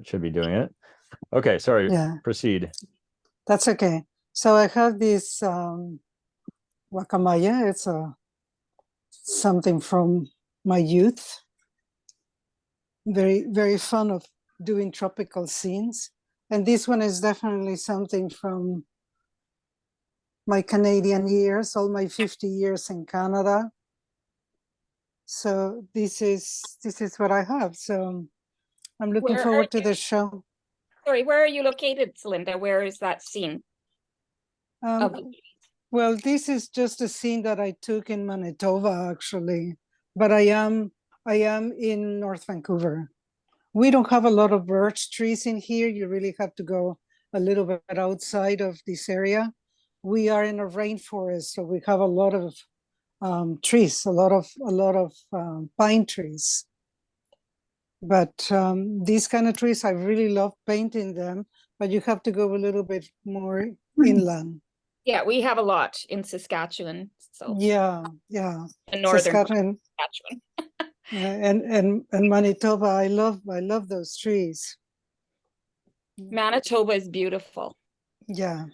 that should be doing it. Okay, sorry. Yeah. Proceed. That's okay. So I have this guacamaya. It's something from my youth. Very, very fun of doing tropical scenes. And this one is definitely something from my Canadian years, all my 50 years in Canada. So this is what I have. So I'm looking forward to the show. Sorry, where are you located, Celinda? Where is that scene? Well, this is just a scene that I took in Manitoba, actually, but I am in North Vancouver. We don't have a lot of birch trees in here. You really have to go a little bit outside of this area. We are in a rainforest, so we have a lot of trees, a lot of pine trees. But these kind of trees, I really love painting them, but you have to go a little bit more inland. Yeah, we have a lot in Saskatchewan. So yeah. In northern Saskatchewan. And Manitoba, I love those trees. Manitoba is beautiful. Yeah.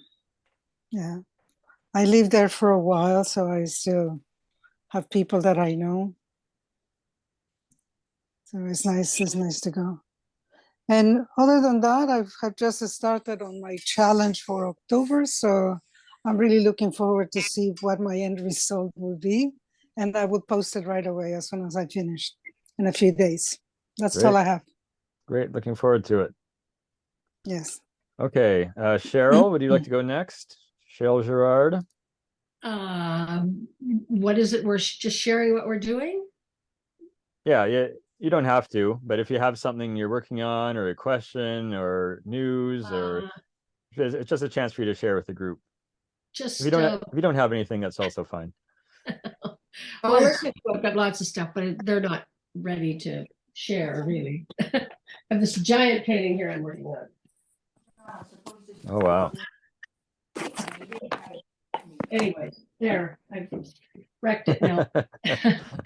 I lived there for a while, so I still have people that I know. So it's nice to go. And other than that, I've just started on my challenge for October, so I'm really looking forward to see what my end result will be. And I will post it right away as soon as I finish in a few days. That's all I have. Great, looking forward to it. Yes. Okay, Cheryl, would you like to go next? Cheryl Girard. What is it? We're just sharing what we're doing? Yeah, you don't have to, but if you have something you're working on or a question or news or it's just a chance for you to share with the group. Just if you don't have anything, that's also fine. Well, I've got lots of stuff, but they're not ready to share really. I have this giant painting here I'm working on. Oh wow. Anyway, there, I've wrecked it now.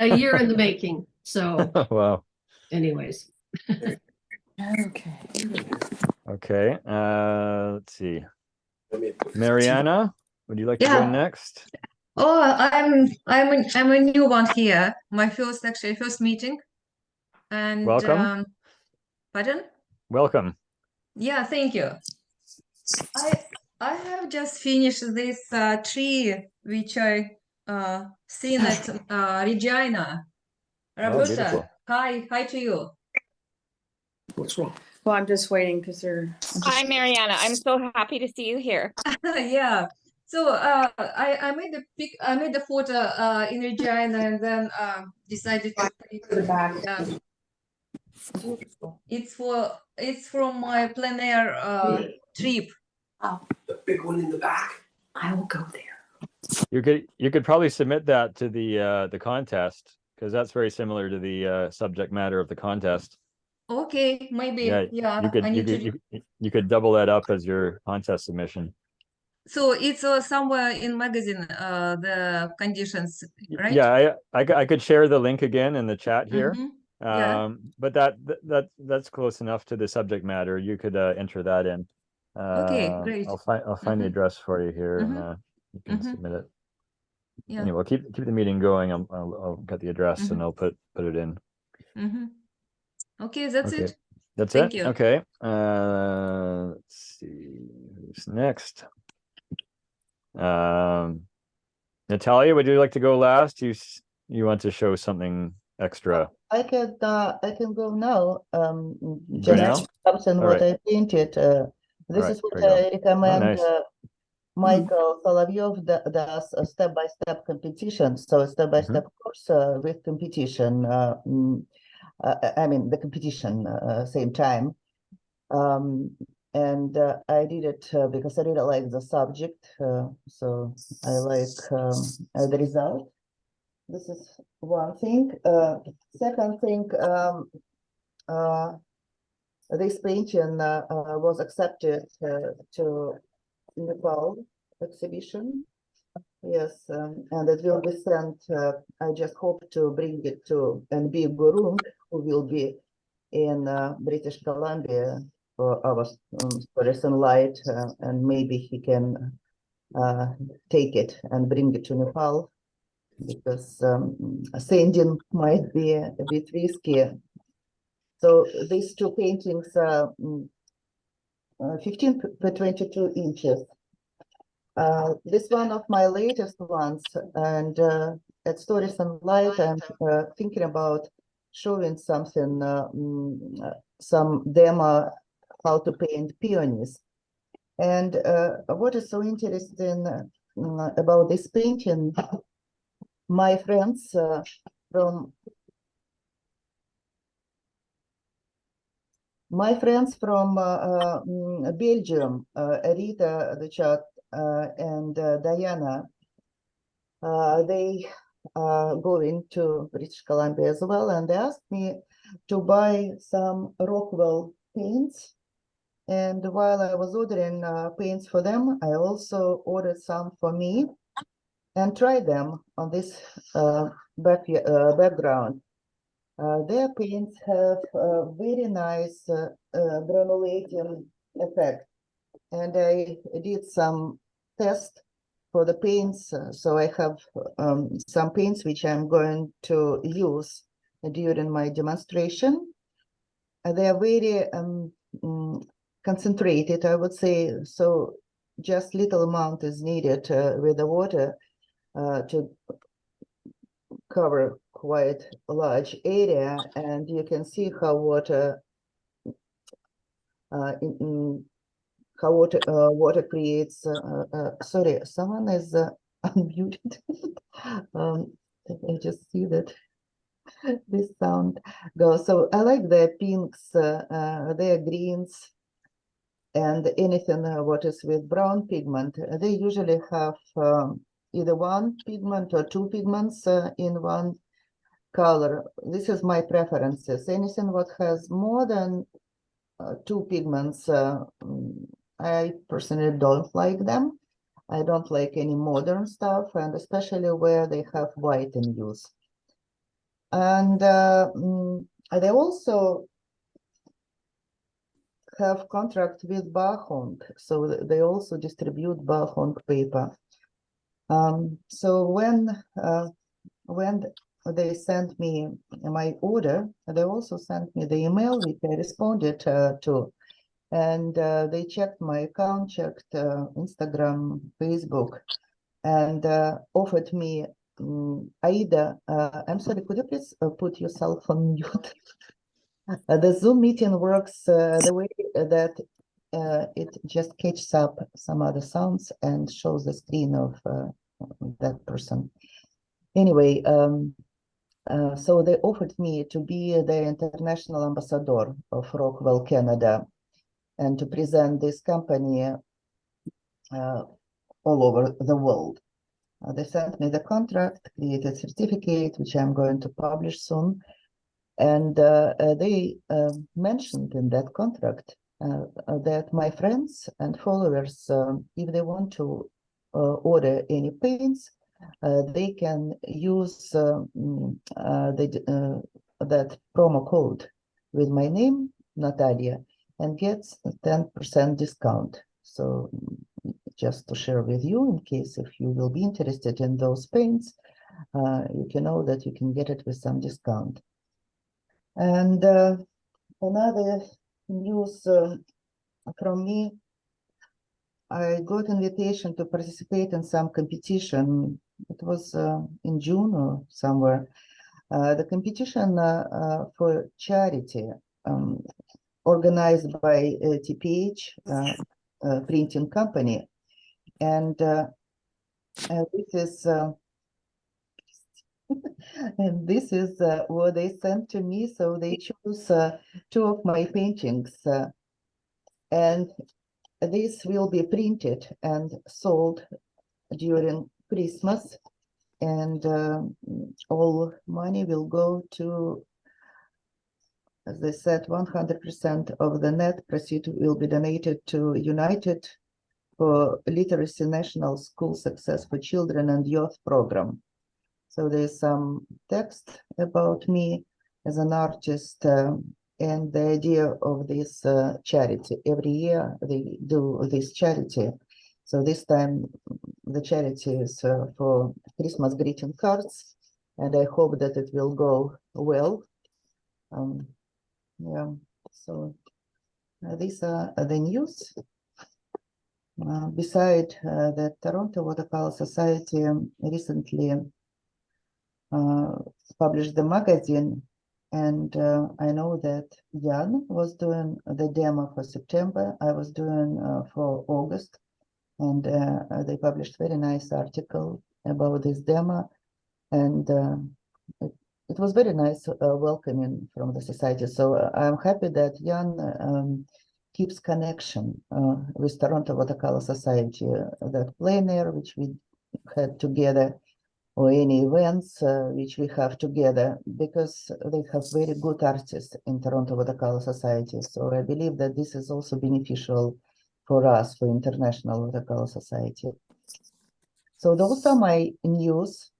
A year in the making. So wow. Anyways. Okay. Let's see. Mariana, would you like to go next? Oh, I'm a new one here. My first meeting. And welcome. Pardon? Welcome. Yeah, thank you. I have just finished this tree which I seen at Regina. Roberta, hi to you. What's wrong? Well, I'm just waiting because they're. Hi, Mariana. I'm so happy to see you here. Yeah. So I made the photo in Regina and then decided to put it to the back. It's from my plein air trip. Oh, the big one in the back. I will go there. You could probably submit that to the contest because that's very similar to the subject matter of the contest. Okay, maybe. Yeah. You could double that up as your contest submission. So it's somewhere in magazine, the conditions, right? Yeah, I could share the link again in the chat here. But that's close enough to the subject matter. You could enter that in. Okay, great. I'll find the address for you here and you can submit it. Yeah. Anyway, keep the meeting going. I'll get the address and I'll put it in. Okay, that's it. That's Thank it. You. Okay. Let's see who's next. Natalia, would you like to go last? You want to show something extra? I can go now. Just something what I painted. This is what I recommend. Michael Solovyov does a step-by-step competition. So a step-by-step course with competition. I mean the competition same time. And I did it because I really like the subject. So I like the result. This is one thing. Second thing, this painting was accepted to Nepal exhibition. Yes, and it will be sent. I just hope to bring it to NB Gurung, who will be in British Columbia for our stories in light, and maybe he can take it and bring it to Nepal, because sending might be a bit risky. So these two paintings are 15 by 22 inches. This one of my latest ones, and at Stories and Light, I'm thinking about showing something, some demo how to paint peonies. And what is so interesting about this painting, my friends from Belgium, Rita, the chat, and Diana, they are going to British Columbia as well, and they asked me to buy some Rockwell paints. And while I was ordering paints for them, I also ordered some for me and tried them on this background. Their paints have a very nice granulating effect. And I did some tests for the paints. So I have some paints which I'm going to use during my demonstration. They are very concentrated, I would say. So just little amount is needed with the water to cover quite a large area, and you can see how water water creates. Sorry, someone is unmuted. I just see that this sound goes. So I like the pinks, their greens, and anything what is with brown pigment. They usually have either one pigment or two pigments in one color. This is my preferences. Anything what has more than two pigments, I personally don't like them. I don't like any modern stuff, and especially where they have white in use. And they also have contract with Bahong, so they also distribute Bahong paper. So when they sent me my order, they also sent me the email which I responded to, and they checked my account, checked Instagram, Facebook, and offered me, Aida, I'm sorry, could you please put yourself on mute? The Zoom meeting works the way that it just catches up some other sounds and shows the screen of that person. Anyway, so they offered me to be the international ambassador of Rockwell Canada and to present this company all over the world. They sent me the contract, created certificate, which I'm going to publish soon. And they mentioned in that contract that my friends and followers, if they want to order any paints, they can use that promo code with my name, Natalia, and gets a 10% discount. So just to share with you, in case if you will be interested in those paints, you can know that you can get it with some discount. And another news from me, I got invitation to participate in some competition. It was in June or somewhere. The competition for charity organized by TPH printing company. And this is and this is what they sent to me. So they chose two of my paintings, and this will be printed and sold during Christmas, and all money will go to, as they said, 100% of the net proceeds will be donated to United for Literacy National School Success for Children and Youth program. So there's some text about me as an artist, and the idea of this charity. Every year they do this charity. So this time the charity is for Christmas greeting cards, and I hope that it will go well. Yeah, so these are the news. Beside the Toronto Watercolor Society recently published the magazine, and I know that Jan was doing the demo for September. I was doing for August, and they published very nice article about this demo, and it was very nice welcoming from the society. So I'm happy that Jan keeps connection with Toronto Watercolor Society, that plenary which we had together, or any events which we have together, because they have very good artists in Toronto Watercolor Society. So I believe that this is also beneficial for us, for International Watercolor Society. So those are my news.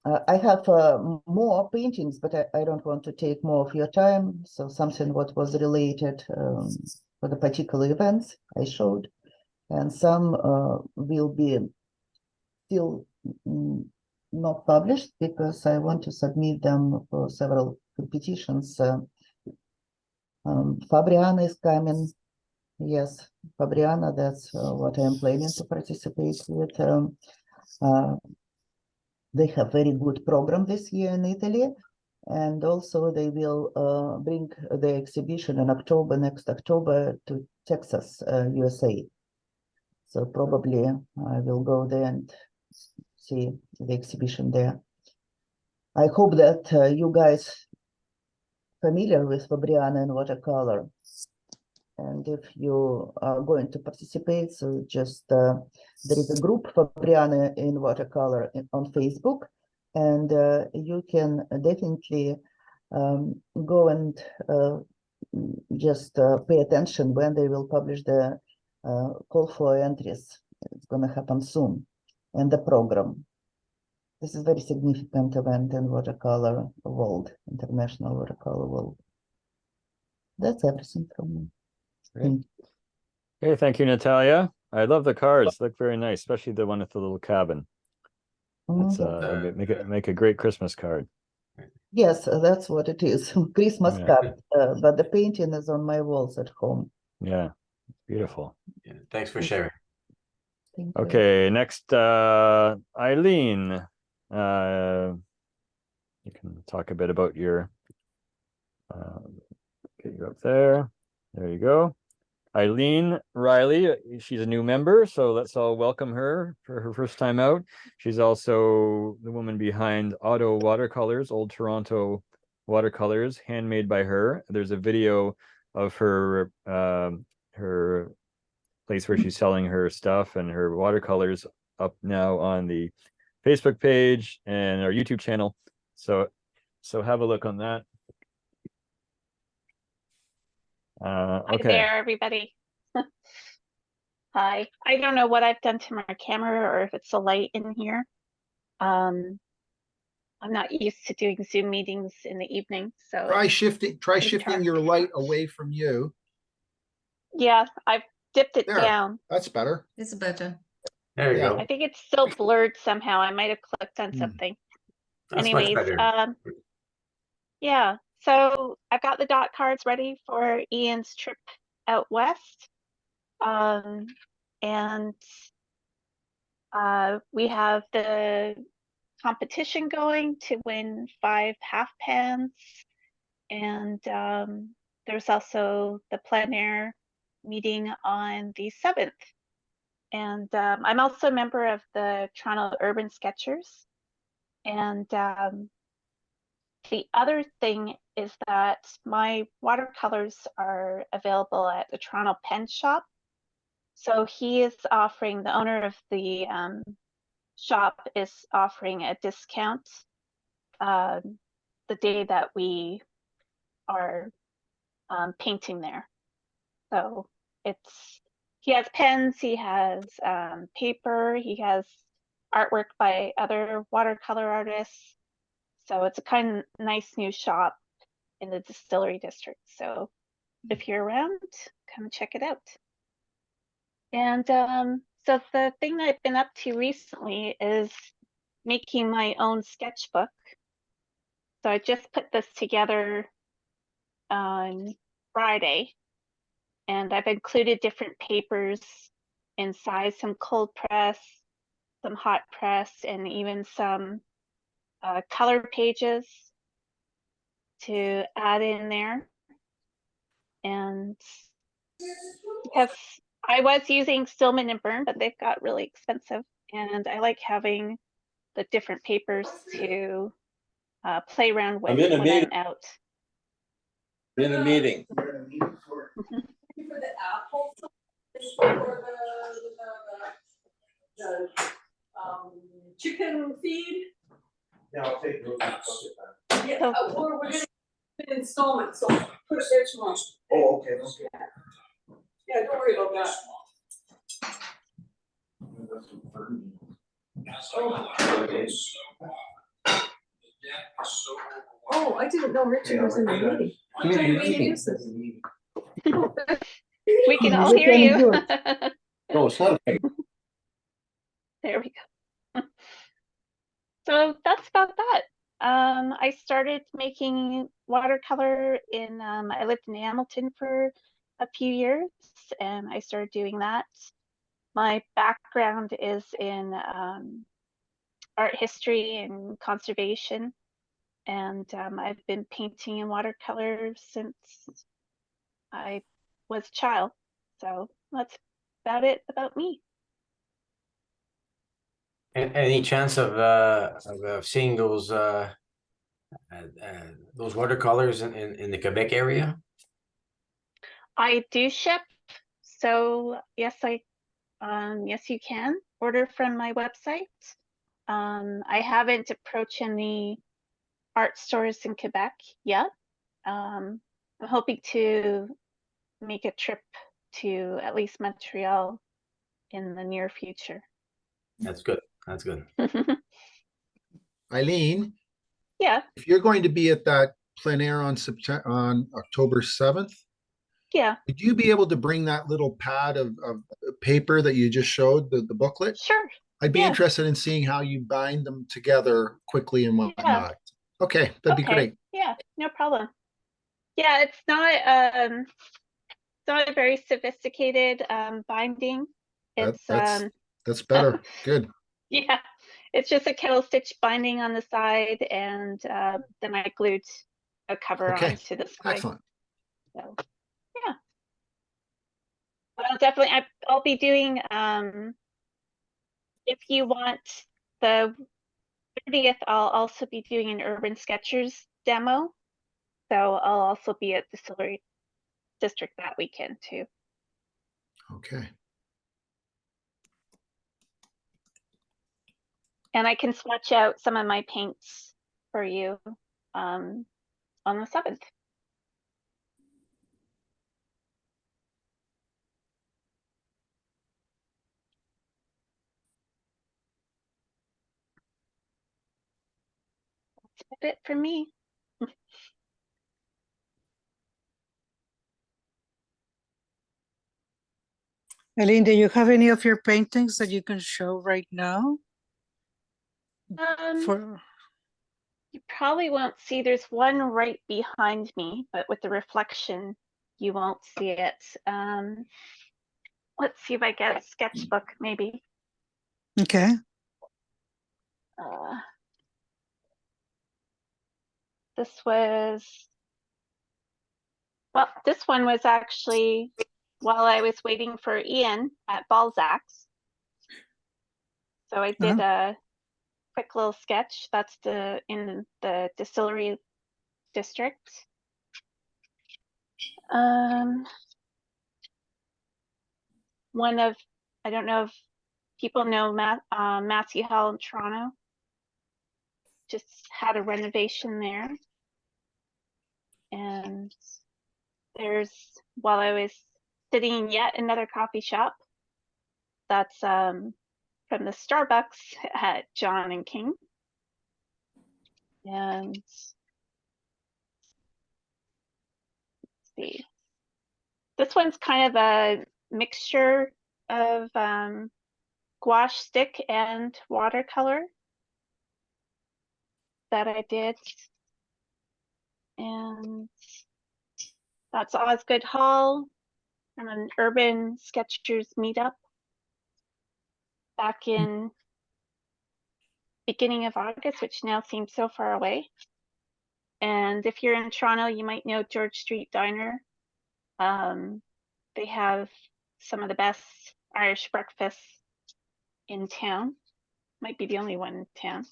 I have more paintings, but I don't want to take more of your time. So something what was related for the particular events I showed, and some will be still not published because I want to submit them for several competitions. Fabriana is coming. Yes, Fabriana, that's what I'm planning to participate with. They have very good program this year in Italy, and also they will bring the exhibition in October, next October, to Texas, USA. So probably I will go there and see the exhibition there. I hope that you guys familiar with Fabriana and watercolor. And if you are going to participate, so just there is a group Fabriana in watercolor on Facebook, and you can definitely go and just pay attention when they will publish the call for entries. It's going to happen soon, and the program. This is a very significant event in watercolor world, international watercolor world. That's everything from me. Okay, thank you, Natalia. I love the cards. Look very nice, especially the one with the little cabin. It's make a great Christmas card. Yes, that's what it is. Christmas card. But the painting is on my walls at home. Yeah, beautiful. Yeah, thanks for sharing. Thank you. Okay, next, Eileen. You can talk a bit about your. Get you up there. There you go. Eileen Riley, she's a new member, so let's all welcome her for her first time out. She's also the woman behind Auto Watercolors, Old Toronto Watercolors, handmade by her. There's a video of her her place where she's selling her stuff and her watercolors up now on the Facebook page and our YouTube channel. So have a look on that. Hi Okay. there, everybody. Hi. I don't know what I've done to my camera or if it's so light in here. I'm not used to doing Zoom meetings in the evening, so Try shifting dark. your light away from you. Yeah, I've dipped it There. down. That's better. It's better. There you Yeah. go. I think it's still blurred somehow. I might have clicked on something. That's much Anyways, better. yeah. So I've got the dot cards ready for Ian's trip out west. And we have the competition going to win 5 half pans, and there's also the plein air meeting on the 7th. And I'm also a member of the Toronto Urban Sketchers. And the other thing is that my watercolors are available at the Toronto Pen Shop. So he is offering, the owner of the shop is offering a discount the day that we are painting there. So he has pens, he has paper, he has artwork by other watercolor artists. So it's a kind of nice new shop. in the distillery district. So if you're around, come check it out. And so the thing that I've been up to recently is making my own sketchbook. So I just put this together on Friday, and I've included different papers inside, some cold press, some hot press, and even some color pages to add in there. And because I was using Stillman and Burn, but they've got really expensive, and I like having the different papers to play around with when I'm out. I'm in a meeting. Chicken feed. Yeah, I'll take those. Yeah, we're gonna in installments, so put it there tomorrow. Oh, okay, okay. Yeah, don't worry about that. Oh, I didn't know Richard was in the meeting. We can all hear you. No, it's not. There we go. So that's about that. I started making watercolor in, I lived in Hamilton for a few years, and I started doing that. My background is in art history and conservation, and I've been painting in watercolor since I was a child. So that's about it about me. Any chance of seeing those watercolors in the Quebec area? I do ship, so yes, yes, you can order from my website. I haven't approached any art stores in Quebec yet. I'm hoping to make a trip to at least Montreal in the near future. That's good. That's good. Eileen, Yeah. if you're going to be at that plein air on October 7th, yeah, would you be able to bring that little pad of paper that you just showed, the booklet? Sure. I'd be interested in seeing how you bind them together quickly and whatnot. Yeah. Okay, that'd be great. Yeah, no problem. Yeah, it's not a very sophisticated binding. It's that's better. Good. Yeah, it's just a kettle stitch binding on the side, and then I glued a cover onto the side. Excellent. So yeah, I'll definitely. I'll be doing. If you want the 30th, I'll also be doing an Urban Sketchers demo. So I'll also be at Distillery District that weekend too. Okay. And I can swatch out some of my paints for you on the 7th. That's a bit for me. Eileen, do you have any of your paintings that you can show right now? You probably won't see, there's one right behind me, but with the reflection, you won't see it. Let's see if I get a sketchbook, maybe. Okay. This one was actually while I was waiting for Ian at Balzac's. So I did a quick little sketch. That's in the distillery district. One of, I don't know if people know Matthew Hall in Toronto. Just had a renovation there. And there's, while I was sitting in yet another coffee shop, that's from the Starbucks at John and King. And see. This one's kind of a mixture of gouache stick and watercolor that I did. And that's Osgood Hall from an Urban Sketchers meetup back in beginning of August, which now seems so far away. And if you're in Toronto, you might know George Street Diner. They have some of the best Irish breakfasts in town. Might be the only one in town.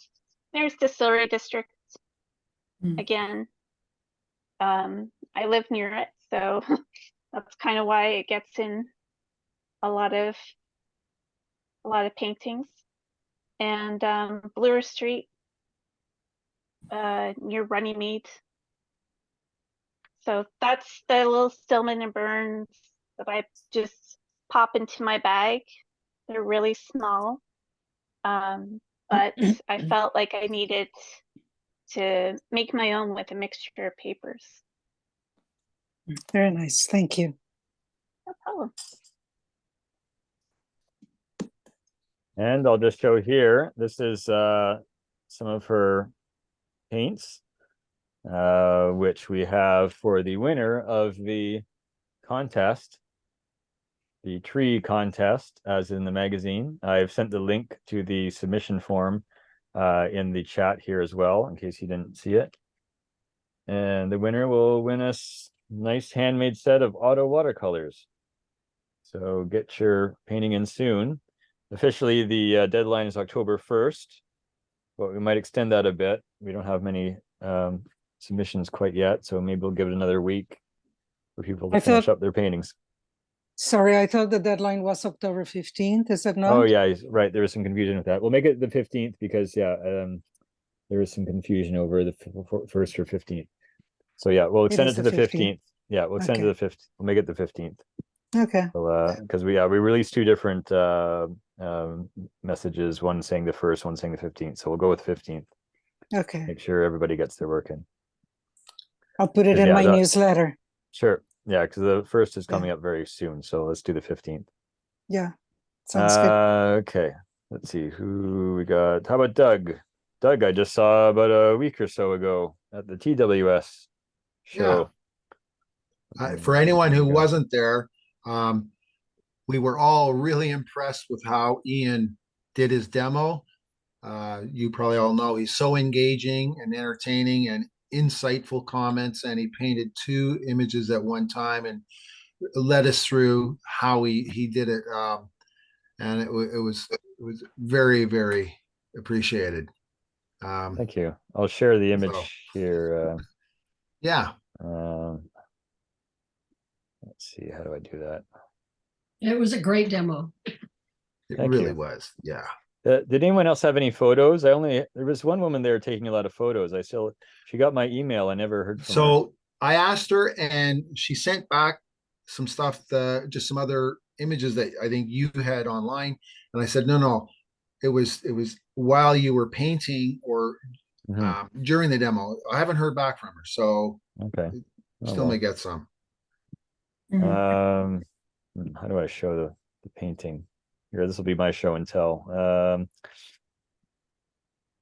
There's Distillery District. Again, I live near it, so that's kind of why it gets in a lot of paintings. And Bloor Street near Runnymede. So that's the little Stillman and Burns that I just pop into my bag. They're really small, but I felt like I needed to make my own with a mixture of papers. Very nice, thank you. No problem. And I'll just show here, this is some of her paints, which we have for the winner of the contest, the tree contest, as in the magazine. I've sent the link to the submission form in the chat here as well, in case you didn't see it. And the winner will win us a nice handmade set of auto watercolors. So get your painting in soon. Officially, the deadline is October 1st, but we might extend that a bit. We don't have many submissions quite yet, so maybe we'll give it another week for people to finish up their paintings. Sorry, I thought the deadline was October 15th, is it not? Oh yeah, right. There was some confusion with that. We'll make it the 15th because there was some confusion over the 1st or 15th. So yeah, we'll extend it to the 15th. Yeah, we'll extend it to the 15th. We'll make it the 15th. Okay. So, because we released two different messages, one saying the 1st, one saying the 15th. So we'll go with 15th. Okay. Make sure everybody gets their work in. I'll put it in my newsletter. Sure. Yeah, because the 1st is coming up very soon. So let's do the 15th. Yeah. Sounds good. Okay. Let's see who we got. How about Doug? Doug, I just saw about a week or so ago at the TWS show. Yeah. For anyone who wasn't there, we were all really impressed with how Ian did his demo. You probably all know he's so engaging and entertaining and insightful comments, and he painted 2 images at one time and led us through how he did it. And it was very, very appreciated. Thank you. I'll share the image here. Yeah. Let's see, how do I do that? It was a great demo. It really was. Yeah. Did anyone else have any photos? there was one woman there taking a lot of photos. She got my email. I never heard from her. So I asked her and she sent back some stuff, just some other images that I think you had online. And I said, no, it was while you were painting or during the demo. I haven't heard back from her. So still may get some. How do I show the painting? Here, this will be my show and tell.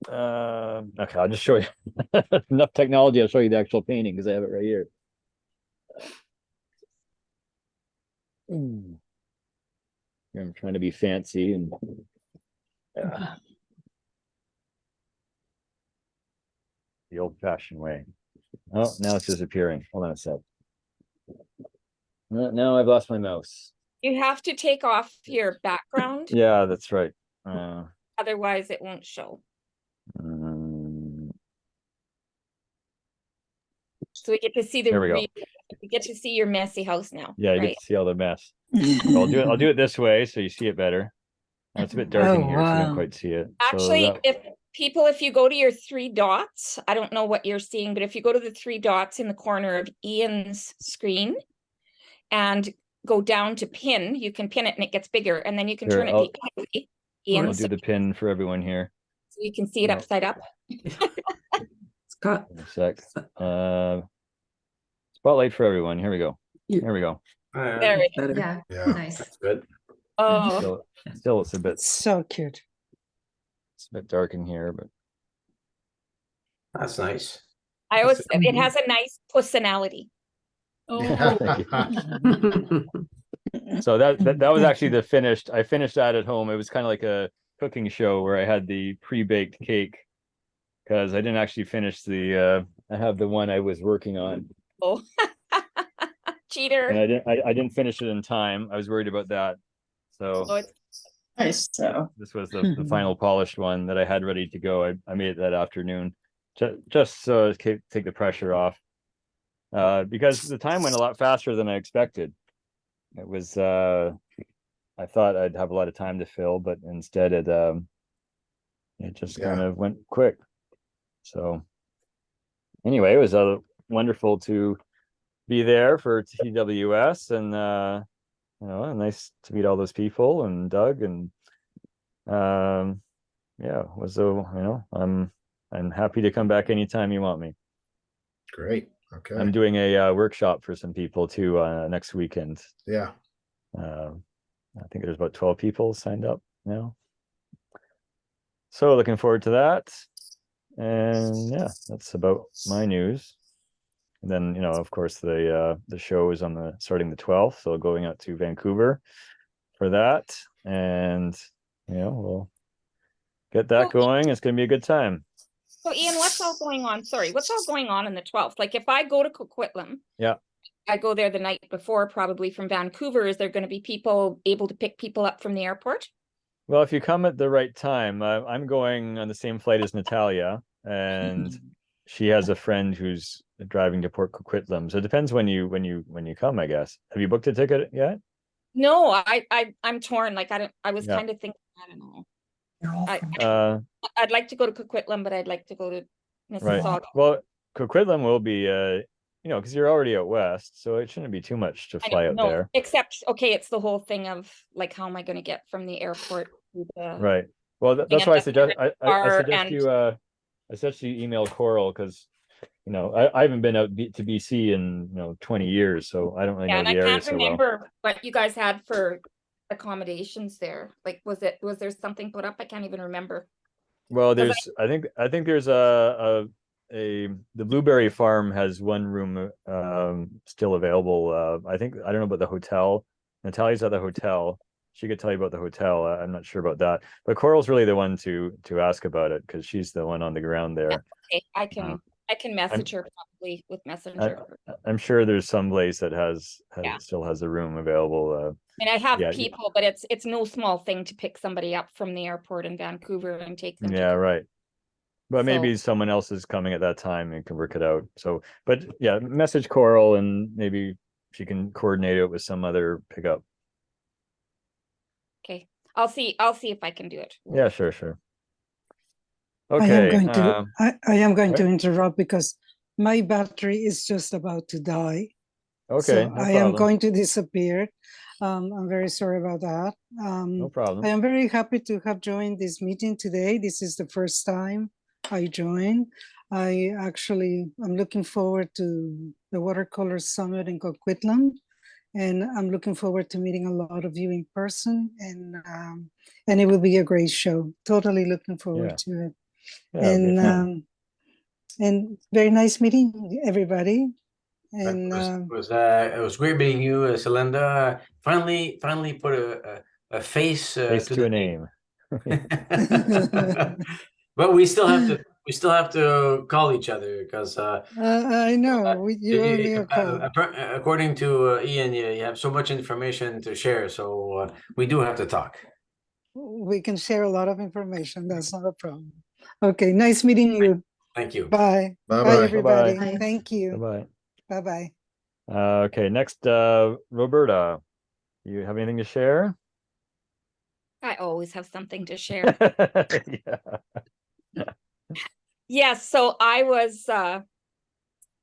Okay, I'll just show you enough technology. I'll show you the actual painting because I have it right here. I'm trying to be fancy and the old-fashioned way. Oh, now it's disappearing. Hold on a sec. Now I've lost my mouse. You have to take off your background. Yeah, that's right. Otherwise, it won't show. So we get to see we get to see your messy house now. Yeah, you get to see all the mess. So I'll do it this way so you see it better. Now it's a bit dark in here, so you don't quite see it. Actually, if you go to your 3 dots, I don't know what you're seeing, but if you go to the 3 dots in the corner of Ian's screen and go down to pin, you can pin it and it gets bigger, and then you can turn it the other way. I'll do the pin for everyone here. So you can see it upside up. A sec. It's Spotlight for everyone. Here we go. Yeah. Here we go. There we go. Better. Yeah, Yeah. nice. That's good. Oh, Still it's a bit So cute. dark in here, but That's nice. I always, it has a nice personality. Oh. thank you. So that was actually the finished. I finished that at home. It was kind of like a cooking show where I had the pre-baked cake because I didn't actually finish the. I have the one I was working on, Oh, cheater. and I didn't finish it in time. I was worried about that. So Oh, it's Nice. So this was the final polished one that I had ready to go. I made it that afternoon, just so to take the pressure off, because the time went a lot faster than I expected. It was I thought I'd have a lot of time to fill, but instead it just kind of went quick. So anyway, it was wonderful to be there for TWS, and you know, nice to meet all those people and Doug, and yeah, was so, you know, I'm happy to come back anytime you want me. Great. Okay. I'm doing a workshop for some people too next weekend. Yeah. I think there's about 12 people signed up now. So looking forward to that. And yeah, that's about my news. And then, you know, of course, the show is starting the 12th, so going out to Vancouver for that. And you know, we'll get that going. It's going to be a good time. So Ian, what's all going on? Sorry, what's all going on the 12th? Like if I go to Coquitlam, yeah, I go there the night before, probably from Vancouver. Is there going to be people able to pick people up from the airport? Well, if you come at the right time, I'm going on the same flight as Natalia, and she has a friend who's driving to Port Coquitlam. So it depends when you come, I guess. Have you booked a ticket yet? No, I'm torn. Like I was kind of thinking, I don't know. I'd like to go to Coquitlam, but I'd like to go to Mississauga. Right. Well, Coquitlam will be you know, because you're already out west, so it shouldn't be too much to fly out there. Except, okay, it's the whole thing of like, how am I going to get from the airport to the right? Well, that's why I suggest I suggest you email Coral, because you know I haven't been out to BC in 20 years, so I don't really know the area so well. I can't remember what you guys had for accommodations there. Like, was there something put up? I can't even remember. Well, there's I think there's the Blueberry Farm has one room still available. I don't know about the hotel. Natalia's at the hotel. She could tell you about the hotel. I'm not sure about that, but Coral's really the one to ask about it, because she's the one on the ground there. Okay, I can message her probably with Messenger. I'm sure there's some place that still has a room available. And I have people, but it's no small thing to pick somebody up from the airport in Vancouver and take them. Yeah, right. But maybe someone else is coming at that time and can work it out. So, but yeah, message Coral and maybe she can coordinate it with some other pickup. Okay, I'll see if I can do it. Yeah, sure. Okay. I am going to interrupt because my battery is just about to die. Okay. So no I am going to disappear. I'm very sorry about that. No problem. I am very happy to have joined this meeting today. This is the first time I joined. I'm looking forward to the Watercolor Summit in Coquitlam, and I'm looking forward to meeting a lot of you in person, and it will be a great show. Totally looking forward to it. Yeah, and very nice meeting everybody. And it was great meeting you, Celinda. Finally put a face to a name. But we still have to call each other, because I know you owe me a call. According to Ian, you have so much information to share, so we do have to talk. We can share a lot of information. That's not a problem. Okay, nice meeting you. Thank you. Bye. Bye, everybody. Thank you. Bye. Bye. Okay, next, Roberta, you have anything to share? I always have something to share. Yes, so I was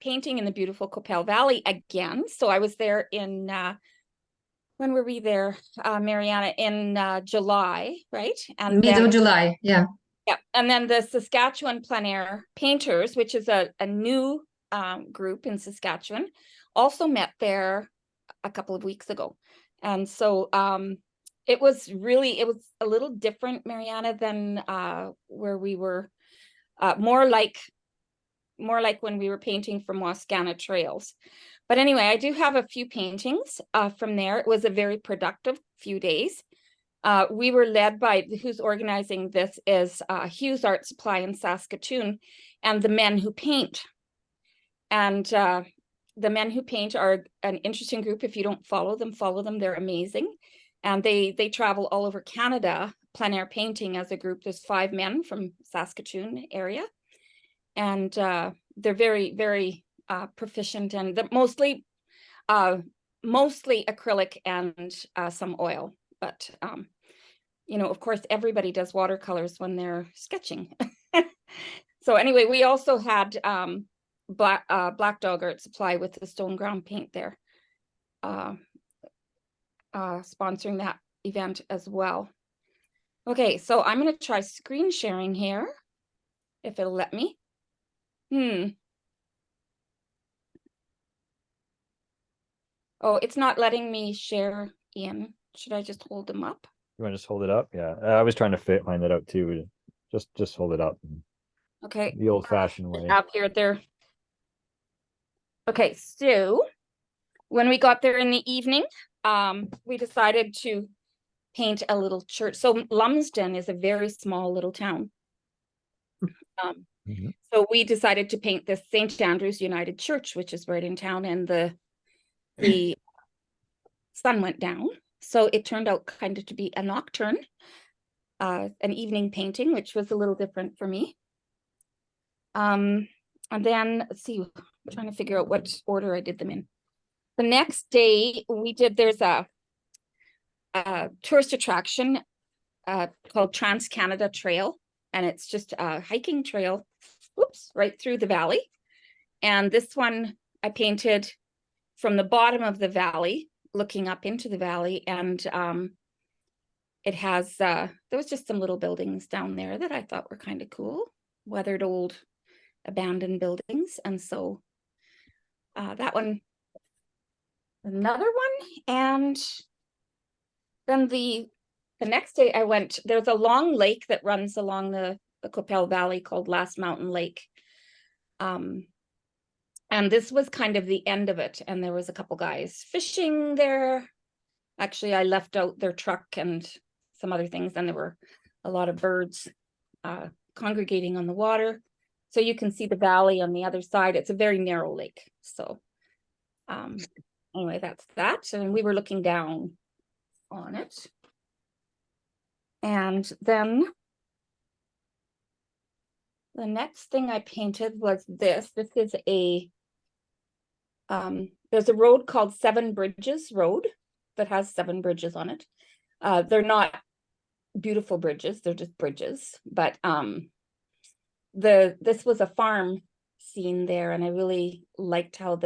painting in the beautiful Coppell Valley again. So I was there in when were we there, Mariana? In July, right? And mid of July, yeah. Yeah, and then the Saskatchewan Plein Air Painters, which is a new group in Saskatchewan also met there a couple of weeks ago. And so it was a little different, Mariana, than where we were, more like when we were painting from Wascana Trails. But anyway, I do have a few paintings from there. It was a very productive few days. We were led by, who's organizing this is Hughes Art Supply in Saskatoon, and the Men Who Paint. And the Men Who Paint are an interesting group. If you don't follow them, follow them. They're amazing. And they travel all over Canada, plein air painting as a group. There's 5 men from Saskatoon area. And they're very, very proficient, and they're mostly acrylic and some oil. But, you know, of course, everybody does watercolors when they're sketching. So anyway, we also had Black Dog Art Supply with the stone ground paint there, sponsoring that event as well. Okay, so I'm going to try screen sharing here, if it'll let me. Oh, it's not letting me share, Ian. Should I just hold them up? You want to just hold it up? Yeah, I was trying to find that out too. Just hold it up. Okay. The old-fashioned way. Up here, there. Okay, so when we got there in the evening, we decided to paint a little church. So Lumsden is a very small little town. So we decided to paint the St. Andrew's United Church, which is right in town, and the sun went down. So it turned out kind of to be a nocturne, an evening painting, which was a little different for me. And then, let's see, I'm trying to figure out what order I did them in. The next day there's a tourist attraction called Trans-Canada Trail. And it's just a hiking trail, right through the valley. And this one I painted from the bottom of the valley, looking up into the valley. And it has, there was just some little buildings down there that I thought were kind of cool, weathered old abandoned buildings. And so that one, another one. And then the next day I went, there's a long lake that runs along the Qu'Appelle Valley called Last Mountain Lake. And this was kind of the end of it. And there was a couple guys fishing there. Actually, I left out their truck and some other things. And there were a lot of birds congregating on the water. So you can see the valley on the other side. It's a very narrow lake. So anyway, that's that. And we were looking down on it. And then the next thing I painted was this. This is there's a road called 7 Bridges Road that has 7 bridges on it. They're not beautiful bridges, they're just bridges. But this was a farm scene there, and I really liked how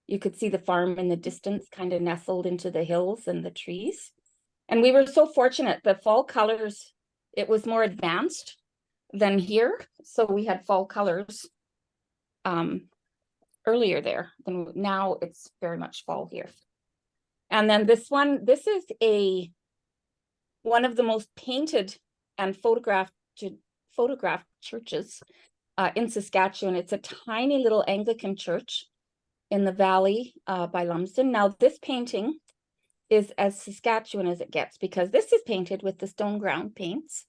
you could see the farm in the distance, kind of nestled into the hills and the trees. And we were so fortunate, the fall colors, it was more advanced than here. So we had fall colors earlier there. And now it's very much fall here. And then this one, this is one of the most painted and photographed churches in Saskatchewan. It's a tiny little Anglican church in the valley by Lumsden. Now this painting is as Saskatchewan as it gets, because this is painted with the stone ground paints,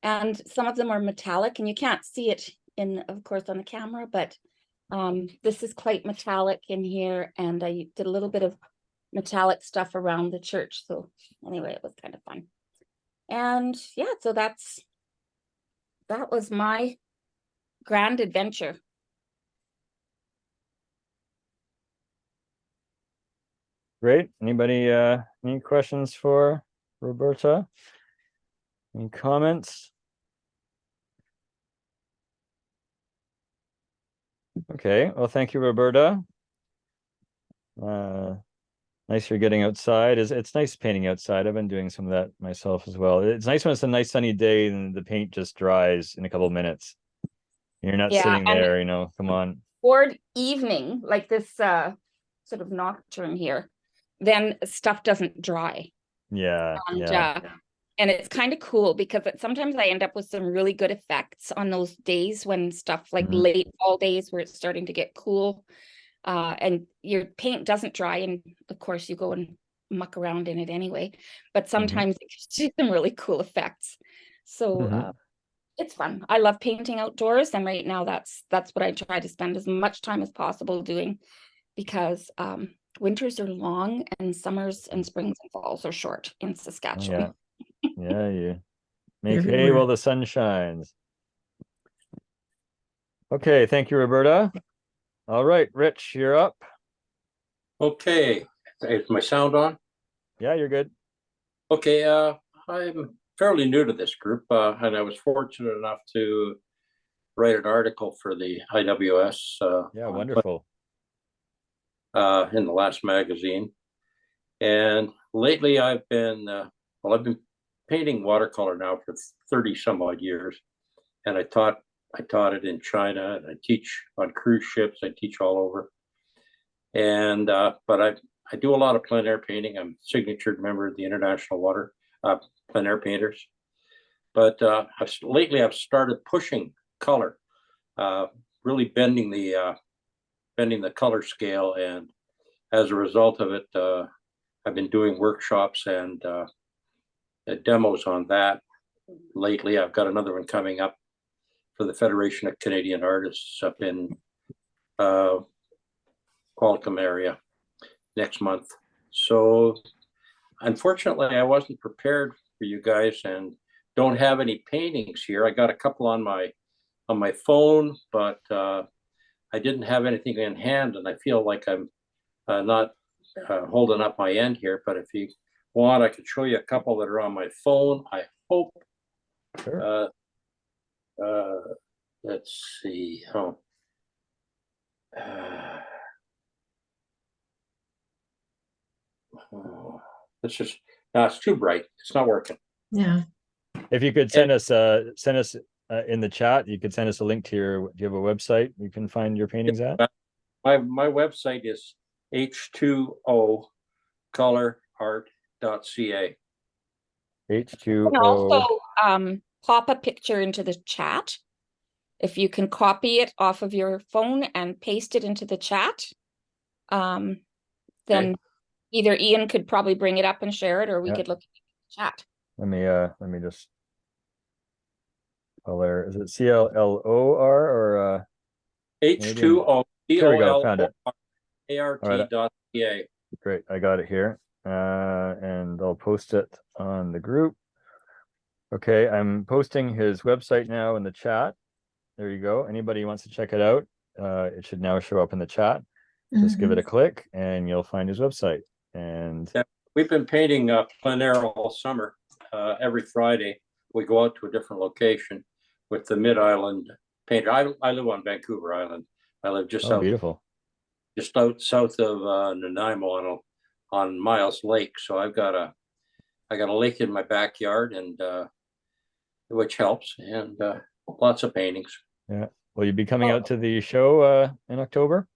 and some of them are metallic, and you can't see it of course on the camera, but this is quite metallic in here, and I did a little bit of metallic stuff around the church. So anyway, it was kind of fun. And yeah, so that was my grand adventure. Great. Anybody any questions for Roberta? Any comments? Okay, well, thank you, Roberta. Nice you're getting outside. It's nice painting outside. I've been doing some of that myself as well. It's nice when it's a nice sunny day and the paint just dries in a couple of minutes. You're not sitting there, come on. toward evening, like this sort of nocturne here, then stuff doesn't dry. Yeah, And, yeah. And it's kind of cool because sometimes I end up with some really good effects on those days when stuff like late fall days where it's starting to get cool. And your paint doesn't dry, and of course you go and muck around in it anyway, but sometimes it gives you some really cool effects. So it's fun. I love painting outdoors, and right now that's what I try to spend as much time as possible doing, because winters are long and summers and springs and falls are short in Saskatchewan. Yeah, you make hay while the sun shines. Okay, thank you, Roberta. All right, Rich, you're up. Okay, is my sound on? Yeah, you're good. Okay, I'm fairly new to this group, and I was fortunate enough to write an article for the IWS. Yeah, wonderful. In the last magazine, and lately I've been painting watercolor now for 30 some odd years, and I taught it in China, and I teach on cruise ships. I teach all over, and but I do a lot of plein air painting. I'm a signatured member of the International Water Plein Air Painters, but lately I've started pushing color, really bending the color scale, and as a result of it, I've been doing workshops and demos on that lately. I've got another one coming up for the Federation of Canadian Artists up in Qualicum area next month. So unfortunately, I wasn't prepared for you guys and don't have any paintings here. I got a couple on my phone, but I didn't have anything in hand, and I feel like I'm not holding up my end here. But if you want, I could show you a couple that are on my phone. I hope. Sure. Let's see. It's just no, it's too bright. It's not working. Yeah. If you could send us in the chat, you could send us a link to your. Do you have a website you can find your paintings at? My website is h2ocolorart.ca. H2O. And also pop a picture into the chat. If you can copy it off of your phone and paste it into the chat, then either Ian could probably bring it up and share it, or we could look at the chat. Let me just color. Is it CLLOR or H2O? There we go. Found it. ART.ca. Great, I got it here, and I'll post it on the group. Okay, I'm posting his website now in the chat. There you go. Anybody who wants to check it out, it should now show up in the chat. Just give it a click and you'll find his website. And yeah, we've been painting plein air all summer. Every Friday, we go out to a different location with the Mid-Island painter. I live on Vancouver Island. I live just beautiful. Just out south of Nanaimo on Miles Lake. So I got a lake in my backyard, and which helps, and lots of paintings. Yeah. Will you be coming out to the show in October?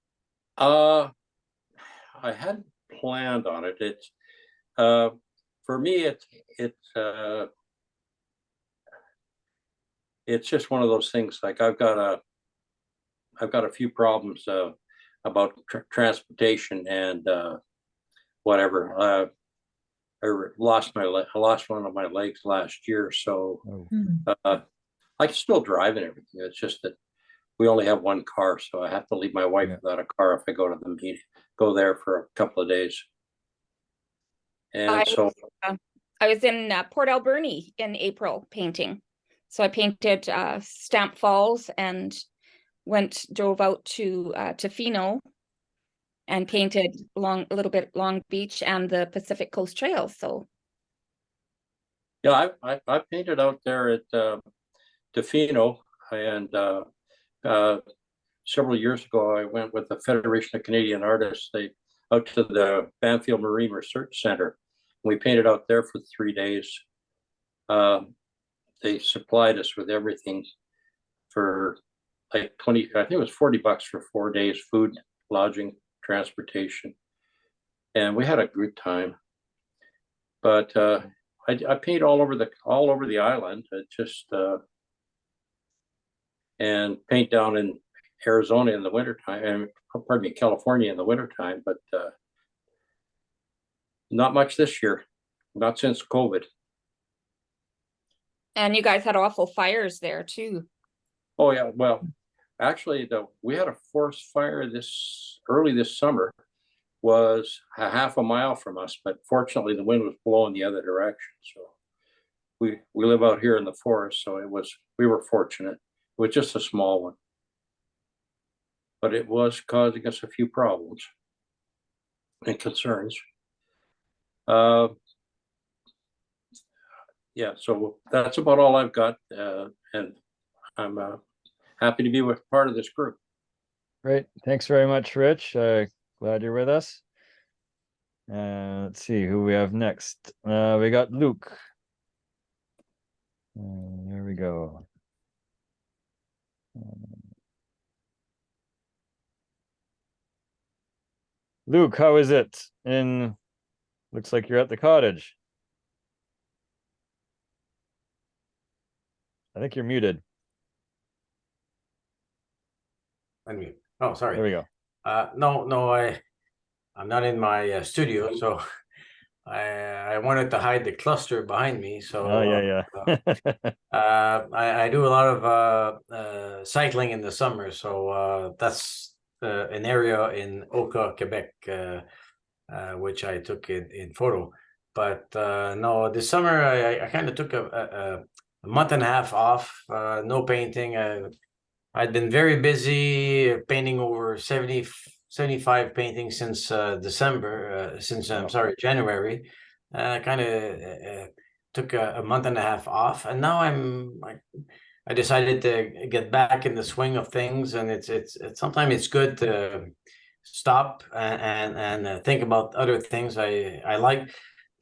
I hadn't planned on it. It's for me, it's just one of those things. Like I've got a few problems about transportation and whatever. I lost one of my legs last year, so I can still drive and everything. It's just that we only have one car, so I have to leave my wife without a car if I go to the meeting, go there for a couple of days. And I was in Port Alberni in April painting. So I painted Stamp Falls and drove out to Tofino and painted a little bit Long Beach and the Pacific Coast Trail. So yeah, I painted out there at Tofino, and several years ago I went with the Federation of Canadian Artists. They out to the Banfield Marine Research Center. We painted out there for 3 days. They supplied us with everything for like 20, I think it was $40 for 4 days, food, lodging, transportation. And we had a good time. But I paint all over the island. Just and paint down in Arizona in the wintertime, and pardon me, California in the wintertime, but not much this year, not since COVID. And you guys had awful fires there too. Oh yeah, well, actually, we had a forest fire early this summer, was a half a mile from us, but fortunately the wind was blowing the other direction. So we live out here in the forest, so we were fortunate. It was just a small one, but it was causing us a few problems and concerns. Yeah, so that's about all I've got, and I'm happy to be part of this group. Great, thanks very much, Rich. Glad you're with us. Let's see who we have next. We got Luke. There we go. Luke, how is it? Looks like you're at the cottage. I think you're muted. Unmute. Oh, sorry. There we go. No, I'm not in my studio, so I wanted to hide the cluster behind me. So I do a lot of cycling in the summer. So that's an area in Oka, Quebec, which I took in photo. But no, this summer I kind of took a month and a half off, no painting. I'd been very busy painting over 75 paintings since December, January. Kind of took a month and a half off, and now I decided to get back in the swing of things, and it's sometimes it's good to stop and think about other things I like.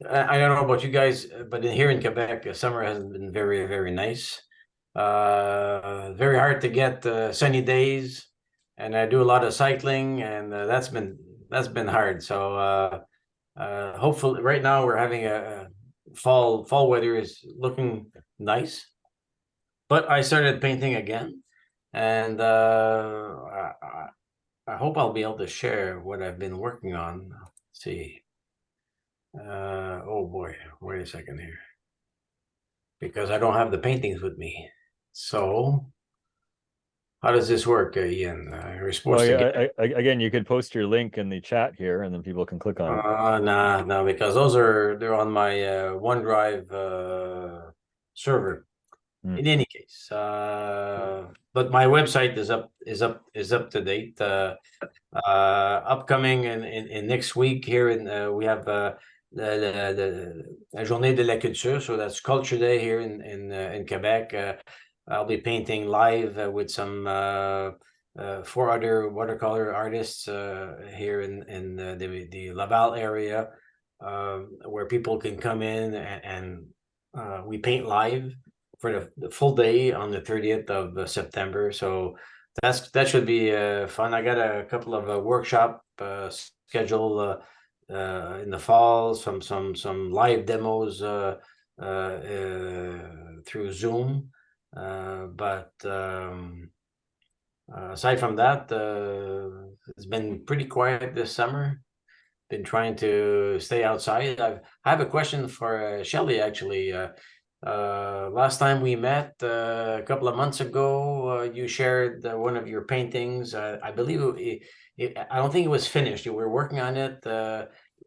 I don't know about you guys, but here in Quebec, summer has been very, very nice. Very hard to get sunny days, and I do a lot of cycling, and that's been hard. So hopefully, right now we're having a fall weather is looking nice. But I started painting again, and I hope I'll be able to share what I've been working on. Let's see. Oh boy, wait a second here, because I don't have the paintings with me. So how does this work, Ian? You're supposed to get... Again, you could post your link in the chat here, and then people can click on it. No, because they're on my OneDrive server. In any case, but my website is up to date. Upcoming in next week here we have the Journée de la Culture, so that's Culture Day here in Quebec. I'll be painting live with some 4 other watercolor artists here in the Laval area, where people can come in and we paint live for the full day on the 30th of September. So that should be fun. I got a couple of workshop scheduled in the fall, some live demos through Zoom. But aside from that, it's been pretty quiet this summer. Been trying to stay outside. I have a question for Shelley, actually. Last time we met a couple of months ago, you shared one of your paintings. I believe I don't think it was finished. You were working on it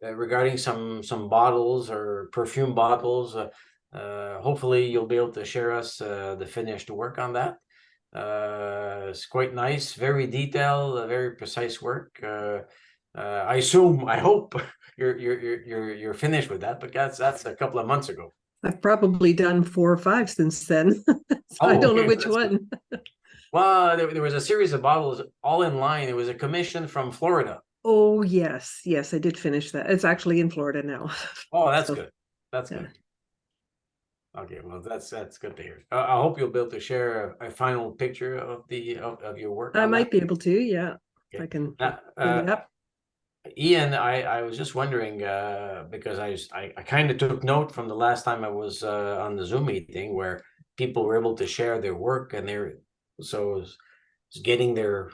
regarding some bottles or perfume bottles. Hopefully you'll be able to share us the finished work on that. It's quite nice, very detailed, very precise work. I hope you're finished with that, but that's a couple of months ago. I've probably done 4 or 5 since then. So I don't know which one. Well, there was a series of bottles all in line. It was a commission from Florida. Oh, yes. Yes, I did finish that. It's actually in Florida now. Oh, that's good. That's good. Okay, well, that's good to hear. I hope you'll be able to share a final picture of your work. I on might that. be able to, yeah. If Okay. I can Now, get it up. Ian, I was just wondering because I kind of took note from the last time I was on the Zoom meeting where people were able to share their work and getting your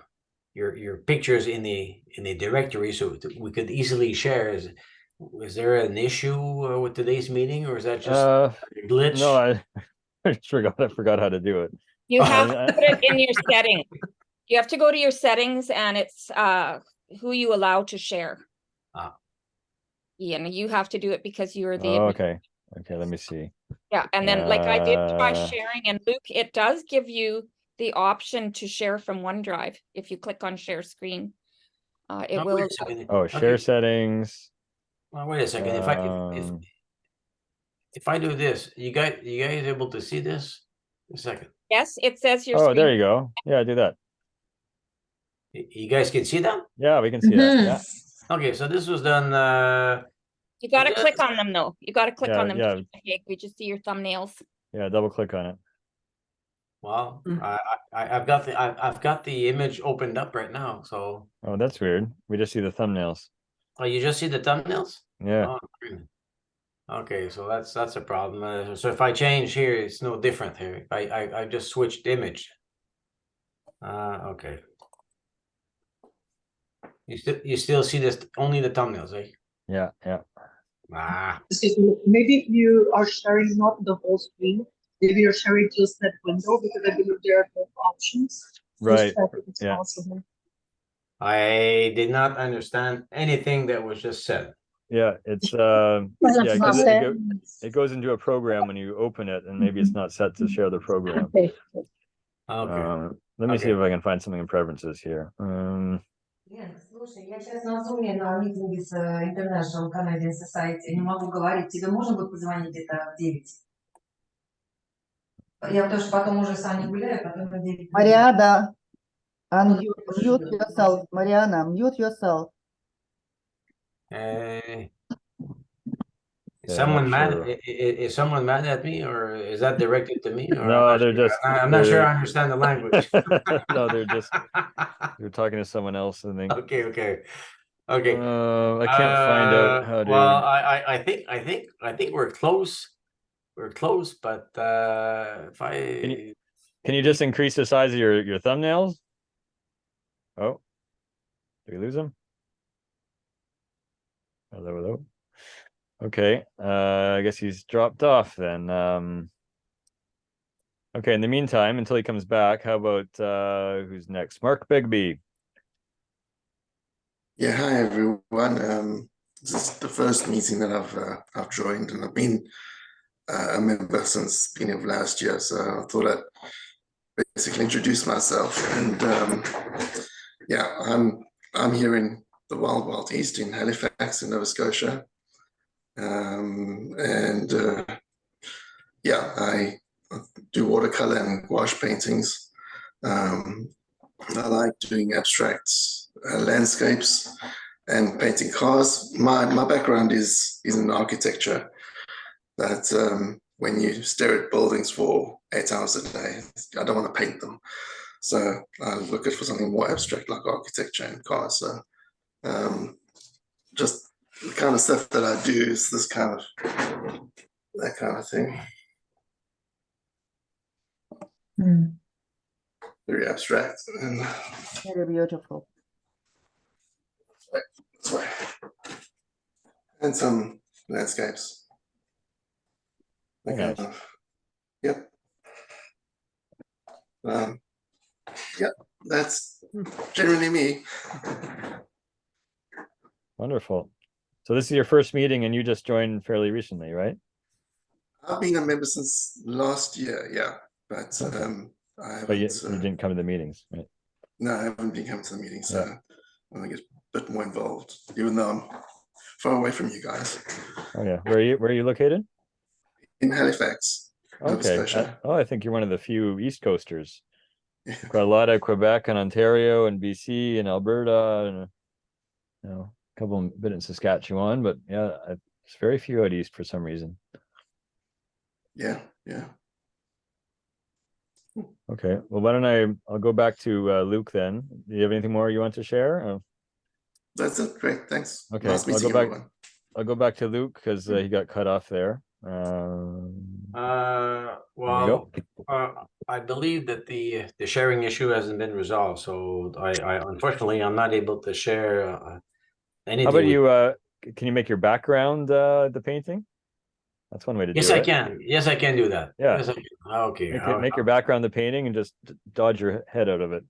pictures in the directory so we could easily share. Is there an issue with today's meeting, or is that just a glitch? No, I forgot how to do it. You have to put it in your settings. You have to go to your settings, and it's who you allow to share. Ian, you have to do it because you're the okay. Let me see. Yeah, and then like I did try sharing, and Luke, it does give you the option to share from OneDrive. If you click on share screen, it will. Share settings. Well, wait a second. If I do this, you guys able to see this? A second. Yes, it says your. Oh, there you go. Yeah, do that. You guys can see that? Yeah, we can see that. Yeah. Okay, so this was done. You got to click on them, though. You got to click on them. Yeah. We just see your thumbnails. Yeah, double click on it. Well, I've got the image opened up right now. So. Oh, that's weird. We just see the thumbnails. Oh, you just see the thumbnails? Yeah. Oh, okay, so that's a problem. So if I change here, it's no different here. I just switched image. Okay. You still see this only the thumbnails, eh? Yeah. Excuse me, maybe you are sharing not the whole screen. Maybe you're sharing just that window because I believe there are both options. Right. Yeah. Possible. I did not understand anything that was just said. Yeah, it's it goes into a program when you open it, and maybe it's not set to share the program. Okay. Let me see if I can find something in preferences here. Слушай, я сейчас на Zoom на митинге с International Canadian Society, не могу говорить. Тебе можно будет позвонить где-то в 9? Я тоже потом уже с Аней гуляю, потом в 9. Mariana, mute yourself. Mariana, mute yourself. Is someone mad? Is someone mad at me, or is that directed to me? Or No, they're just. I'm not sure I understand the language. No, you're talking to someone else, I think. Okay. I can't find out how to. Well, I think we're close. We're close, but if can you just increase the size of your thumbnails? Oh, did we lose them? Hello. Okay, I guess he's dropped off then. Okay, in the meantime, until he comes back, how about who's next? Mark Bigby. Yeah, hi everyone. This is the first meeting that I've joined, and I've been a member since the beginning of last year. So I thought I'd basically introduce myself. And yeah, I'm here in the wild east in Halifax in Nova Scotia. Yeah, I do watercolor and gouache paintings. I like doing abstracts, landscapes, and painting cars. My background is in architecture, but when you stare at buildings for 8 hours a day, I don't want to paint them. So I'm looking for something more abstract like architecture and cars. So just the kind of stuff that I do is that kind of thing. Very abstract and very beautiful. That's right. And some landscapes. Nice. Yep. Yep, that's generally me. Wonderful. So this is your first meeting, and you just joined fairly recently, right? I've been a member since last year, yeah, but But you didn't come to the meetings, right? No, I haven't been coming to the meetings, so I think it's a bit more involved, even though I'm far away from you guys. Oh yeah, where are you located? In Halifax. Okay. I think you're one of the few East Coasters. Got a lot of Quebec and Ontario and BC and Alberta and a couple bit in Saskatchewan, but yeah, it's very few out east for some reason. Yeah, yeah. Okay. Well, why don't I'll go back to Luke then. Do you have anything more you want to share? Oh. That's it. Great. Thanks. Okay. Nice meeting everyone. I'll go back to Luke because he got cut off there. Well, I believe that the sharing issue hasn't been resolved, so I unfortunately I'm not able to share anything. How about you? Can you make your background the painting? That's one way to do it. Yes, I can. Yes, I can do that. Yeah. Yes, I can. Okay. Make your background the painting and just dodge your head out of it.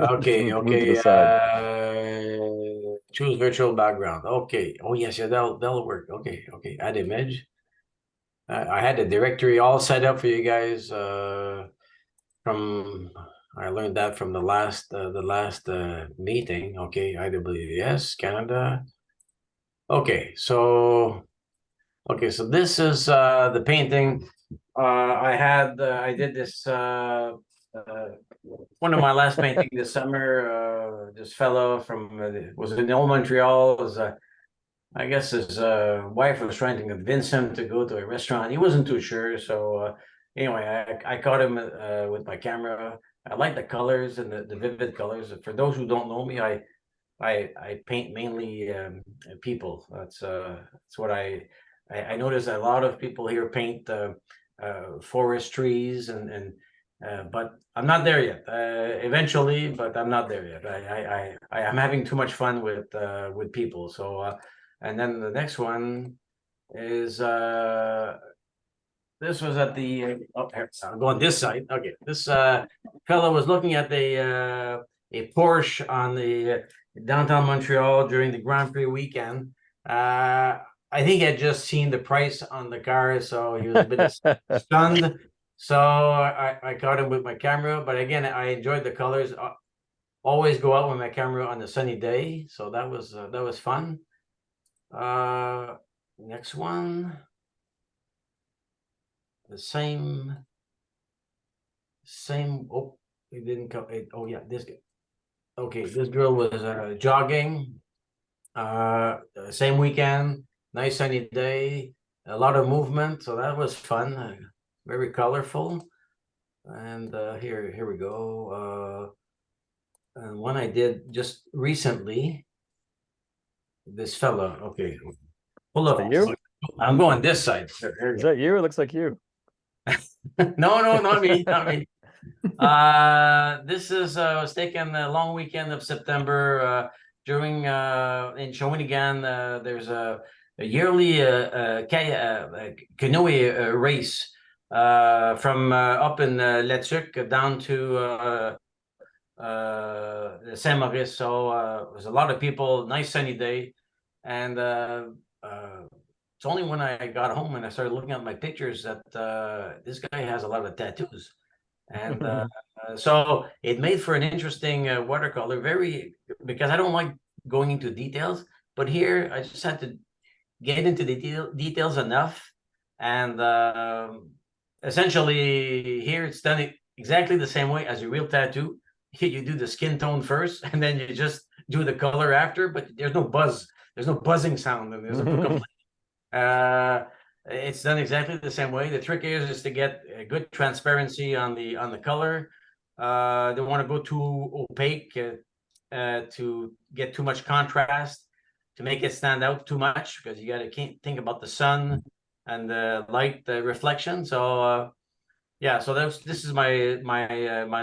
Okay. Move Okay. to the side. Choose virtual background. Okay. Oh yes, yeah, that'll work. Okay. Okay. Add image. I had a directory all set up for you guys. I learned that from the last meeting. Okay, IWS Canada. Okay, so this is the painting. I did this one of my last painting this summer. This fellow from was in old Montreal. Was I guess his wife was trying to convince him to go to a restaurant. He wasn't too sure. So anyway, I caught him with my camera. I like the colors and the vivid colors. For those who don't know me, I paint mainly people. That's what I notice a lot of people here paint forest trees and but I'm not there yet. Eventually, but I'm not there yet. I'm having too much fun with people. So and then the next one is this was at the I'll go on this side. Okay, this fellow was looking at a Porsche on the downtown Montreal during the Grand Prix weekend. I think he had just seen the price on the car, so he was a bit stunned. So I caught him with my camera, but again, I enjoyed the colors. Always go out with my camera on a sunny day, so that was fun. Next one. The same. Oh, it didn't come. Oh yeah, this. Okay, this girl was jogging. Same weekend, nice sunny day, a lot of movement, so that was fun. Very colorful. And here we go. And one I did just recently. This fella. Okay, pull up. You? I'm going this side. Is that you? It looks like you. No, not me, not me. This is was taken the long weekend of September during in Shawinigan. There's a yearly canoe race from up in Letuc down to Saint Maurice. So there's a lot of people. Nice sunny day, and it's only when I got home and I started looking at my pictures that this guy has a lot of tattoos. And so it made for an interesting watercolor, because I don't like going into details, but here I just had to get into the details enough. And essentially here it's done exactly the same way as a real tattoo. You do the skin tone first, and then you just do the color after, but there's no buzz. There's no buzzing sound, and there's a book of it's done exactly the same way. The trick is to get a good transparency on the color. Don't want to go too opaque to get too much contrast to make it stand out too much, because you got to think about the sun and the light reflection. So yeah, so this is my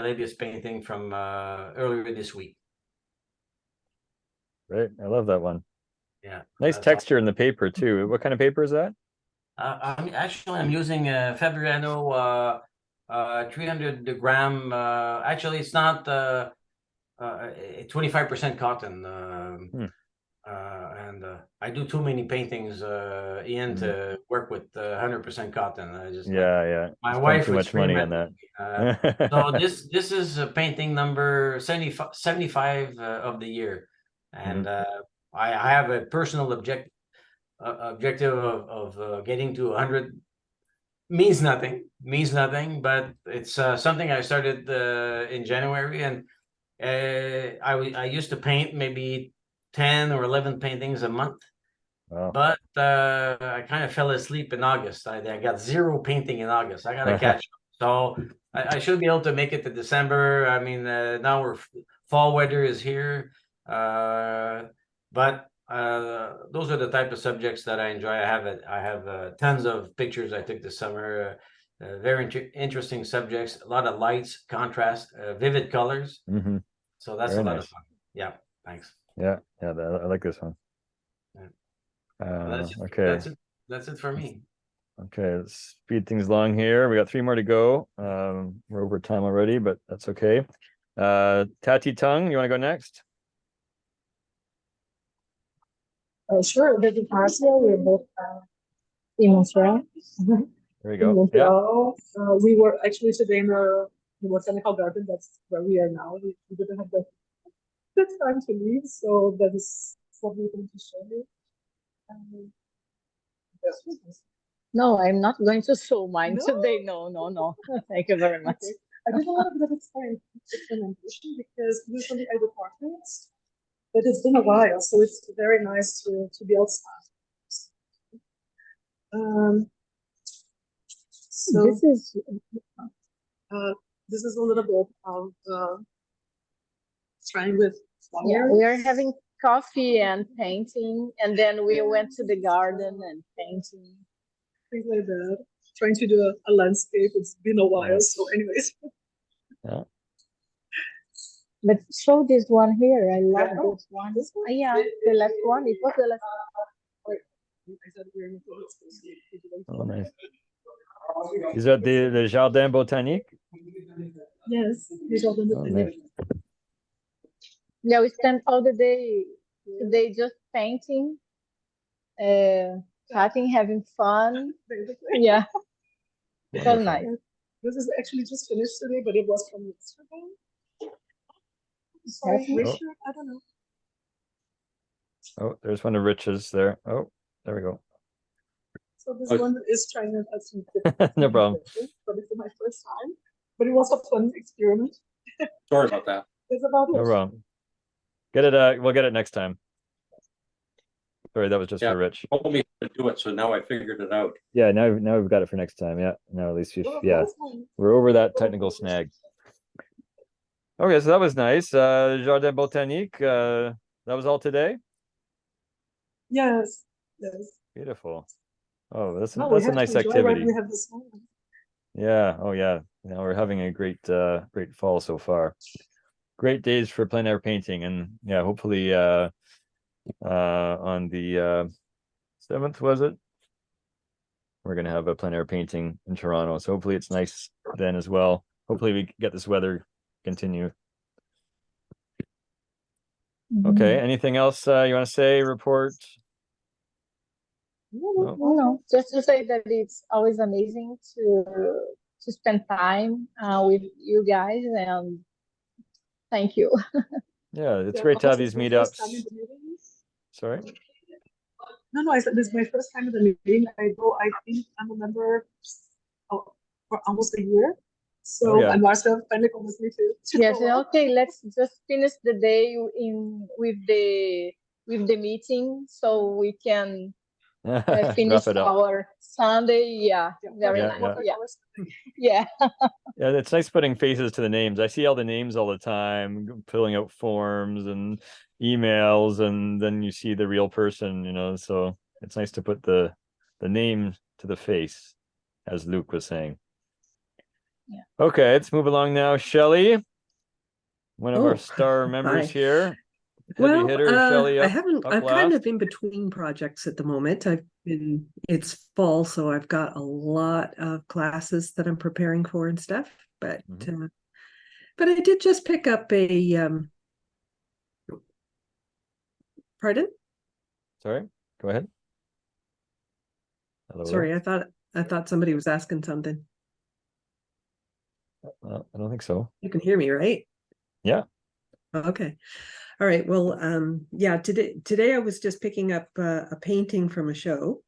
latest painting from earlier this week. Great, I love that one. Yeah, nice texture in the paper too. What kind of paper is that? I'm using Fabriano 300 gram. Actually, it's not 25% cotton. And I do too many paintings, Ian, to work with 100% cotton. I just my wife too much money on that. So this is painting number 75 of the year, and I have a personal objective of getting to 100. Means nothing, but it's something I started in January, and I used to paint maybe 10 or 11 paintings a month, Wow. But I kind of fell asleep in August. I got zero painting in August. I gotta catch up. So I should be able to make it to December. I mean, now fall weather is here. But those are the type of subjects that I enjoy. I have tons of pictures I took this summer. Very interesting subjects. A lot of lights, contrast, vivid colors. Mm-hmm. So that's Very a lot nice. of fun. Yeah, thanks. Yeah, I like this one. Okay. That's it for me. Okay, let's speed things along here. We got 3 more to go. We're over time already, but that's okay. Tati Tung, you want to go next? Sure, this is Marcia. We're both in Montreal. There you go. Yeah. We were actually today in the botanical garden. That's where we are now. We didn't have the time to leave, so that is what we're going to show you. No, I'm not going to show mine today. No. Thank you very much. Okay. I did a little bit of experimentation because usually I do portraits, but it's been a while, so it's very nice to be outside. So this is a little bit of trying with flowers. Yeah, we are having coffee and painting, and then we went to the garden and painting. Things like that. Trying to do a landscape. It's been a while, so anyways. Yeah. But show this one here. I love this one. Yeah, the last one. It was the last one. Oh, nice. Is that the Jardin Botanique? Yes, the Jardin Botanique. Yeah, we spent all the day today just painting, cutting, having fun. Yeah, so nice. This is actually just finished today, but it was from yesterday. Sorry, Richard, I don't know. Oh, there's one of Rich's there. Oh, there we go. So this one is trying to have some no problem. But it's my first time. But it was a fun experiment. Sorry about that. It's about No problem. Get it. We'll get it next time. Sorry, that was just for Rich. Told me to do it, so now I figured it out. Yeah, now we've got it for next time. Yeah, now at least we're over that technical snag. Okay, so that was nice. Jardin Botanique. That was all today. Yes. Beautiful. Oh, that's a nice activity. We have this moment. Yeah. Oh, yeah. Now we're having a great fall so far. Great days for plein air painting, and yeah, hopefully on the 7th, was it? We're gonna have a plein air painting in Toronto, so hopefully it's nice then as well. Hopefully we get this weather continue. Okay. Anything else you want to say? Report? No, just to say that it's always amazing to spend time with you guys, and thank you. Yeah, it's great to have these meetups. Sorry? No, I said this is my first time at the meeting. I think I'm a member for almost a year. So I'm Marcel finally convinced me to yes, okay, let's just finish the day with the meeting so we can finish our Sunday. Yeah, very nice. Yeah. Yeah, it's nice putting faces to the names. I see all the names all the time, filling out forms and emails, and then you see the real person, so it's nice to put the name to the face, as Luke was saying. Yeah. Okay, let's move along now. Shelley, one of our star members here. Well, Shelley, I'm kind of in between projects at the moment. It's fall, so I've got a lot of classes that I'm preparing for and stuff. But I did just pick up a pardon? Sorry, go ahead. Hello. Sorry, I thought somebody was asking something. I don't think so. You can hear me, right? Yeah. Okay. All right. Well, yeah, today I was just picking up a painting from a show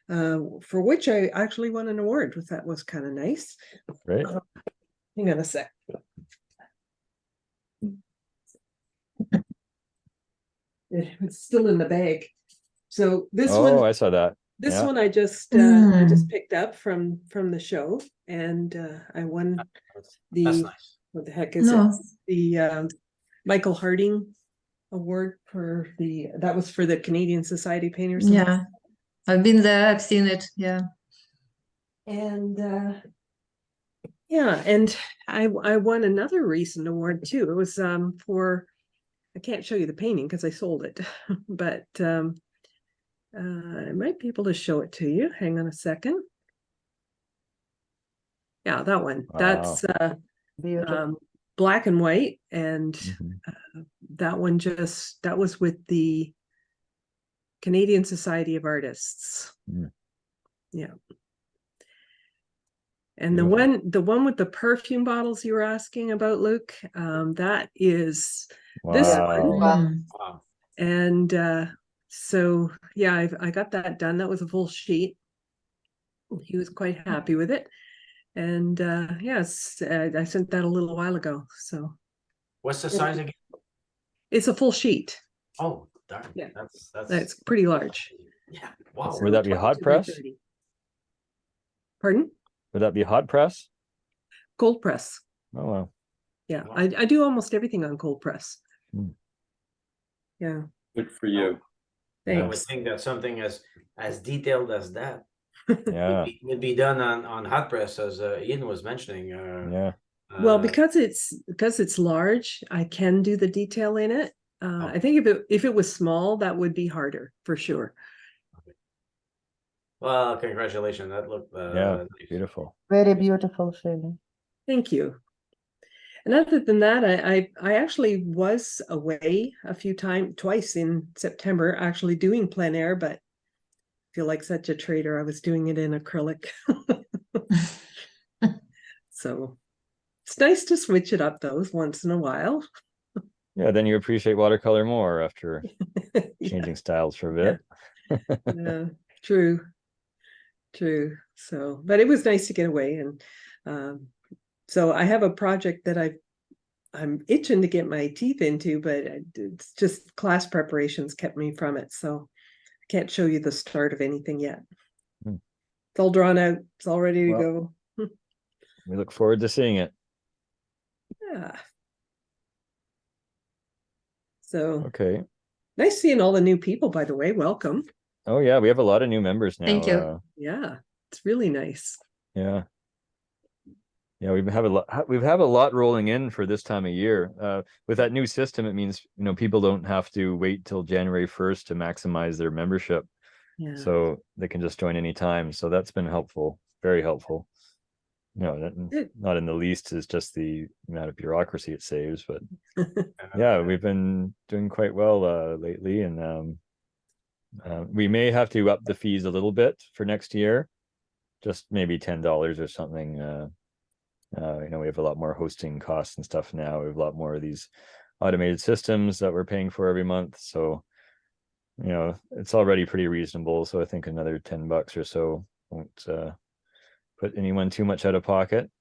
for which I actually won an award, which that was kind of nice. Great. Hang on a sec. It's still in the bag. So this Oh, one, I saw that. this Yeah. one I just picked up from the show, and I won That's the nice. what the heck is No. it? The Michael Harding Award for that was for the Canadian Society of Painters. Yeah, I've been there. I've seen it. Yeah. And yeah, and I won another recent award too. It was for, I can't show you the painting because I sold it, but I might be able to show it to you. Hang on a second. Yeah, that one. Wow. That's black and white, and that one that was with the Canadian Society of Artists. Yeah. And Beautiful. the one with the perfume bottles you were asking about, Luke, that is this one. Wow. And so yeah, I got that done. That was a full sheet. He was quite happy with it. And yes, I sent that a little while ago. So What's the size again? it's a full sheet. Oh, darn. Yeah, That's it's pretty large. Yeah. Wow. Would that be hot press? Pardon? Would that be hot press? Cold press. Oh, wow. Yeah, I do almost everything on cold press. Yeah. Good for you. I would Thanks. think that something as detailed as that Yeah. would be done on hot press, as Ian was mentioning. Yeah. Well, because it's large, I can do the detail in it. I think if it was small, that would be harder for sure. Well, congratulations. That looked Yeah, beautiful. Very beautiful, Shirley. Thank you. And other than that, I actually was away twice in September, actually doing plein air, but I feel like such a traitor. I was doing it in acrylic. So it's nice to switch it up though once in a while. Yeah, then you appreciate watercolor more after changing styles for a bit. Yeah, true. So, but it was nice to get away, and so I have a project that I'm itching to get my teeth into, but it's just class preparations kept me from it, so I can't show you the start of anything yet. It's all drawn out. It's all ready to go. We look forward to seeing it. Yeah. So okay. Nice seeing all the new people, by the way. Welcome. Oh yeah, we have a lot of new members now. Thank you. Yeah, it's really nice. Yeah. Yeah, we have a lot rolling in for this time of year. With that new system, it means people don't have to wait till January 1st to maximize their membership. Yeah. So they can just join anytime. So that's been helpful, very helpful. Not in the least is just the amount of bureaucracy it saves, but yeah, we've been doing quite well lately, and we may have to up the fees a little bit for next year, just maybe $10 or something. We have a lot more hosting costs and stuff now. We have a lot more of these automated systems that we're paying for every month. So, it's already pretty reasonable. So I think another $10 or so won't put anyone too much out of pocket.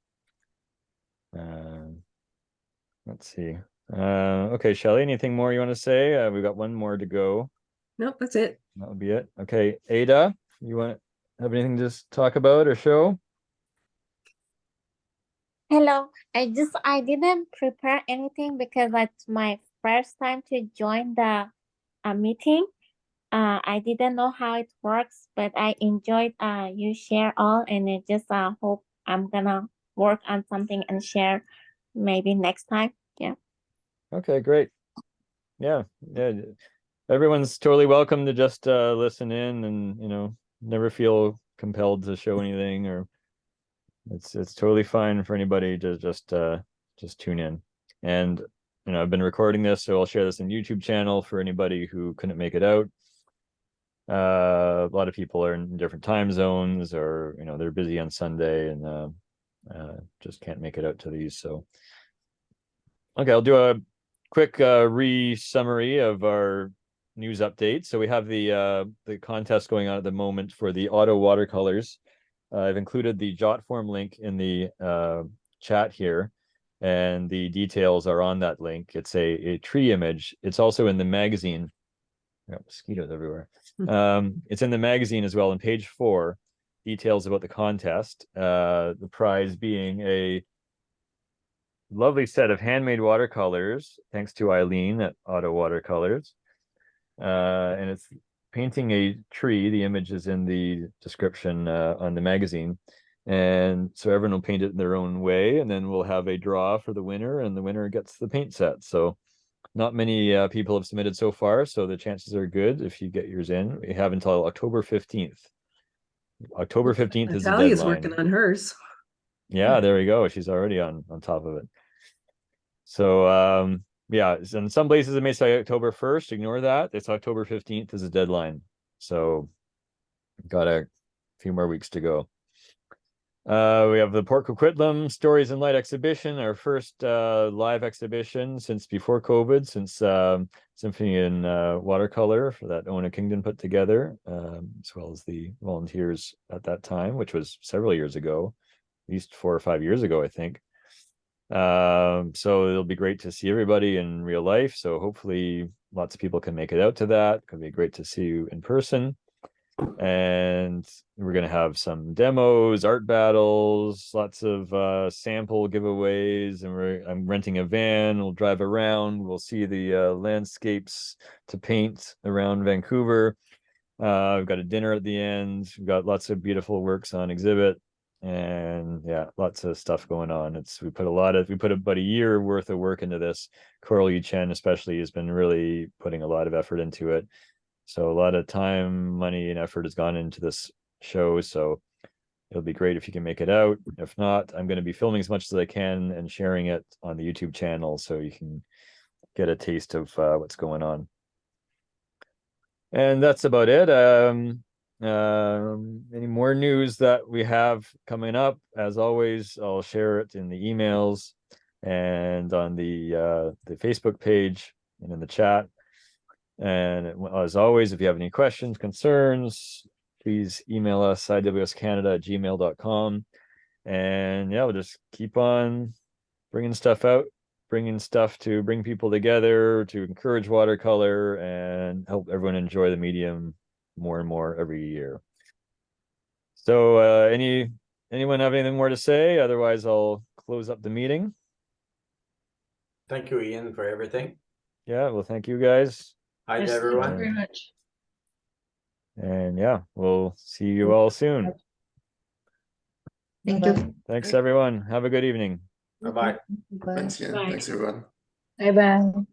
Let's see. Okay, Shelley, anything more you want to say? We've got one more to go. Nope, that's it. That'll be it. Okay, Ada, you want to have anything to talk about or show? Hello, I didn't prepare anything because that's my first time to join the meeting. I didn't know how it works, but I enjoyed you share all, and I just hope I'm gonna work on something and share maybe next time. Yeah. Okay, great. Yeah. Everyone's totally welcome to just listen in, and never feel compelled to show anything, or it's totally fine for anybody to just tune in. And I've been recording this, so I'll share this in YouTube channel for anybody who couldn't make it out. A lot of people are in different time zones, or they're busy on Sunday and just can't make it out to these. So okay, I'll do a quick re-summary of our news update. So we have the contest going on at the moment for the auto watercolors. I've included the Jotform link in the chat here, and the details are on that link. It's a tree image. It's also in the magazine. Got mosquitoes everywhere. It's in the magazine as well. On page 4, details about the contest. The prize being a lovely set of handmade watercolors, thanks to Eileen at Auto Watercolors. And it's painting a tree. The image is in the description on the magazine. And so everyone will paint it in their own way, and then we'll have a draw for the winner, and the winner gets the paint set. So not many people have submitted so far, so the chances are good if you get yours in. We have until October 15th. October 15th is the deadline. Natalia's working on hers. Yeah, there we go. She's already on top of it. So yeah, in some places it may say October 1st. Ignore that. It's October 15th is the deadline. So got a few more weeks to go. We have the Port Coquitlam Stories in Light exhibition, our first live exhibition since before COVID, since Symphony in Watercolor for that Ona Kingdon put together, as well as the volunteers at that time, which was several years ago, at least 4 or 5 years ago, I think. So it'll be great to see everybody in real life. So hopefully lots of people can make it out to that. It's gonna be great to see you in person. And we're going to have some demos, art battles, lots of sample giveaways, and I'm renting a van. We'll drive around. We'll see the landscapes to paint around Vancouver. We've got a dinner at the end. We've got lots of beautiful works on exhibit, and yeah, lots of stuff going on. We put about a year worth of work into this. Coral Yu Chen especially has been really putting a lot of effort into it. So a lot of time, money, and effort has gone into this show. So it'll be great if you can make it out. If not, I'm going to be filming as much as I can and sharing it on the YouTube channel so you can get a taste of what's going on. And that's about it. Any more news that we have coming up? As always, I'll share it in the emails and on the Facebook page and in the chat. And as always, if you have any questions, concerns, please email us iwscanada@gmail.com. And yeah, we'll just keep on bringing stuff out, bringing stuff to bring people together, to encourage watercolor and help everyone enjoy the medium more and more every year. So anyone have anything more to say? Otherwise, I'll close up the meeting. Thank you, Ian, for everything. Yeah, well, thank you guys. Hi, Yes, everyone. thank you very much. And yeah, we'll see you all soon. Thank you. Thanks, everyone. Have a good evening. Bye-bye. Thanks, Ian. Thanks, everyone. Bye bye.